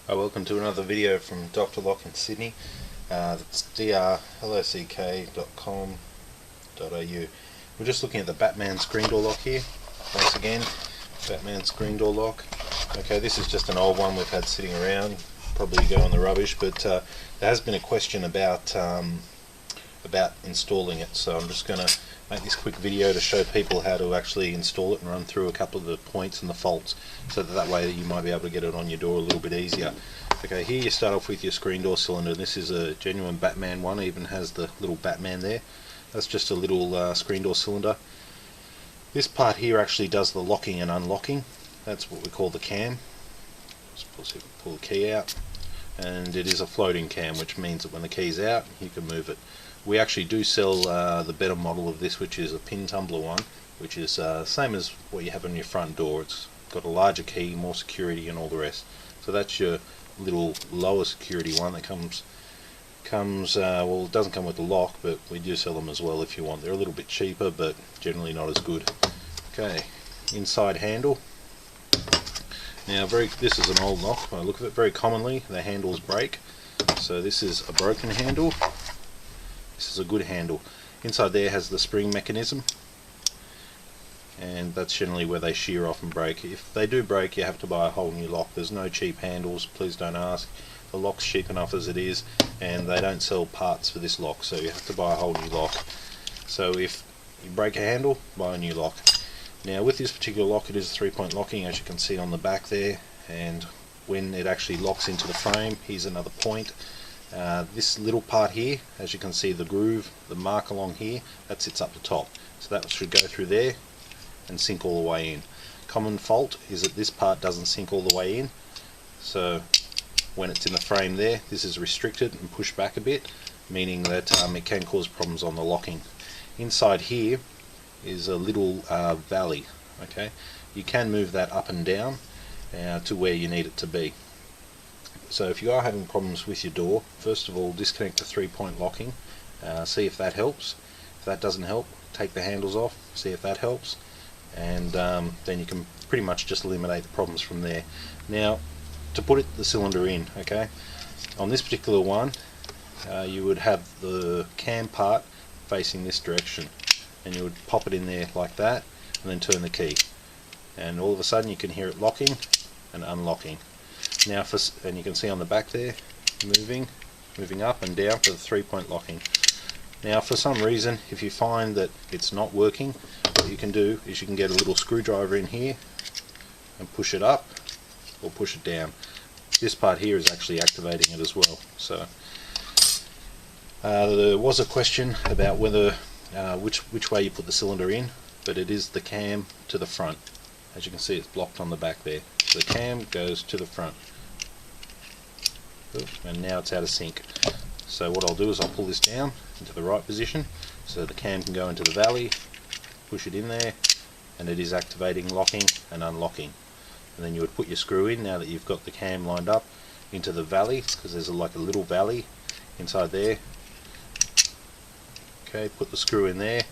Welcome to another video from Dr. Lock in Sydney. That's drlock.com.au. We're just looking at the Batman screen door lock here. Once again, Batman screen door lock. Okay, this is just an old one we've had sitting around, probably go in the rubbish, but there has been a question about installing it, so I'm just going to make this quick video to show people how to actually install it and run through a couple of the points and the faults, so that way you might be able to get it on your door a little bit easier. Okay, here you start off with your screen door cylinder. This is a genuine Batman one, even has the little Batman there. That's just a little screen door cylinder. This part here actually does the locking and unlocking. That's what we call the cam. Just pull the key out, and it is a floating cam, which means that when the key's out you can move it. We actually do sell the better model of this, which is a pin tumbler one, which is same as what you have on your front door. It's got a larger key, more security and all the rest. So that's your little lower security one that comes well, it doesn't come with the lock, but we do sell them as well if you want. They're a little bit cheaper, but generally not as good. Okay, inside handle. Now this is an old lock. When I look at it, very commonly the handles break. So this is a broken handle. This is a good handle. Inside there has the spring mechanism, and that's generally where they shear off and break. If they do break, you have to buy a whole new lock. There's no cheap handles, please don't ask. The lock's cheap enough as it is, and they don't sell parts for this lock, so you have to buy a whole new lock. So if you break a handle, buy a new lock. Now with this particular lock, it is a 3-point locking, as you can see on the back there, and when it actually locks into the frame, here's another point. This little part here, as you can see, the groove, the mark along here, that sits up the top. So that should go through there and sink all the way in. Common fault is that this part doesn't sink all the way in. So when it's in the frame there, this is restricted and pushed back a bit, meaning that it can cause problems on the locking. Inside here is a little valley. Okay, you can move that up and down to where you need it to be. So if you are having problems with your door, first of all disconnect the 3-point locking, see if that helps. If that doesn't help, take the handles off, see if that helps, and then you can pretty much just eliminate the problems from there. Now to put the cylinder in, okay, on this particular one you would have the cam part facing this direction, and you would pop it in there like that and then turn the key, and all of a sudden you can hear it locking and unlocking. Now and you can see on the back there, moving up and down for the 3-point locking. Now for some reason, if you find that it's not working, what you can do is you can get a little screwdriver in here and push it up or push it down. This part here is actually activating it as well. So there was a question about whether which way you put the cylinder in, but it is the cam to the front. As you can see, it's blocked on the back there. The cam goes to the front. And now it's out of sync. So what I'll do is I'll pull this down into the right position so the cam can go into the valley, push it in there, and it is activating locking and unlocking. And then you would put your screw in, now that you've got the cam lined up, into the valley, because there's like a little valley inside there. Okay, put the screw in there.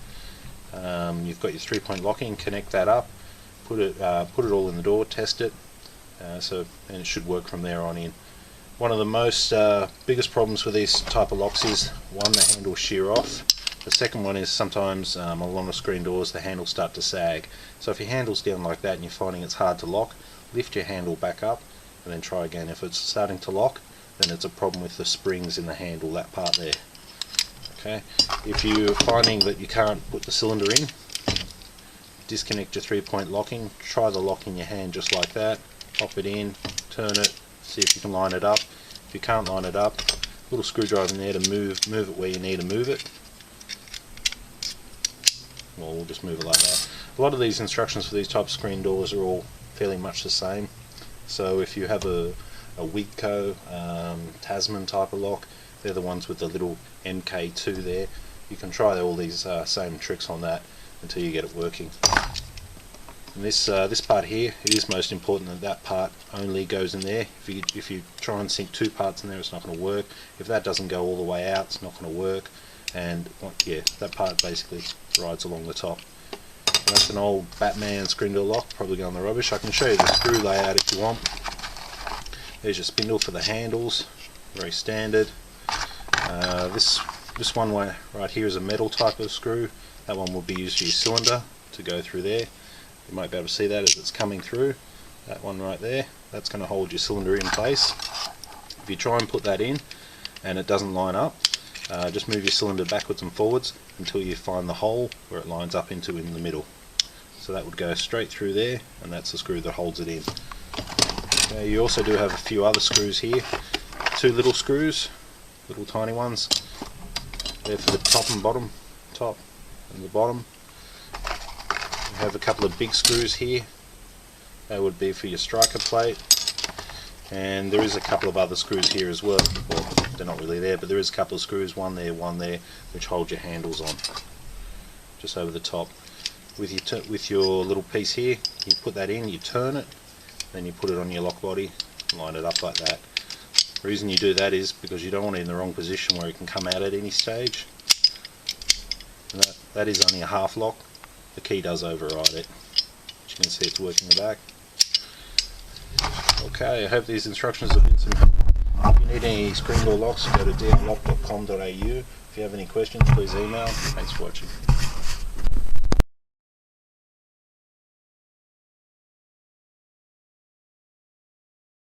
You've got your 3-point locking, connect that up, put it all in the door, test it, and it should work from there on in. One of the most biggest problems with these type of locks is, one, the handles shear off. The second one is sometimes on a lot of screen doors the handles start to sag. So if your handle's down like that and you're finding it's hard to lock, lift your handle back up and then try again. If it's starting to lock, then it's a problem with the springs in the handle, that part there. Okay. If you're finding that you can't put the cylinder in, disconnect your 3-point locking, try the lock in your hand just like that, pop it in, turn it, see if you can line it up. If you can't line it up, little screwdriver in there to move it where you need to move it. Well, we'll just move it like that. A lot of these instructions for these type of screen doors are all fairly much the same. So if you have a Wigco, Tasman type of lock, they're the ones with the little MK2 there. You can try all these same tricks on that until you get it working. And this part here, it is most important that that part only goes in there. If you try and sink 2 parts in there, it's not going to work. If that doesn't go all the way out, it's not going to work. And yeah, that part basically rides along the top. And that's an old Batman screen door lock, probably going in the rubbish. I can show you the screw layout if you want. There's your spindle for the handles, very standard. This one right here is a metal type of screw. That one will be used for your cylinder to go through there. You might be able to see that as it's coming through. That one right there, that's going to hold your cylinder in place. If you try and put that in and it doesn't line up, just move your cylinder backwards and forwards until you find the hole where it lines up into in the middle. So that would go straight through there, and that's the screw that holds it in. Okay, you also do have a few other screws here. 2 little screws, little tiny ones. They're for the top and bottom, top and the bottom. You have a couple of big screws here. They would be for your striker plate. And there is a couple of other screws here as well. Well, they're not really there, but there is a couple of screws, one there, which hold your handles on, just over the top. With your little piece here, you put that in, you turn it, then you put it on your lock body, line it up like that. The reason you do that is because you don't want it in the wrong position where it can come out at any stage. And that is only a half lock. The key does override it. As you can see, it's working the back. Okay, I hope these instructions have been some help. If you need any screen door locks, go to dmlock.com.au. If you have any questions, please email. Thanks for watching.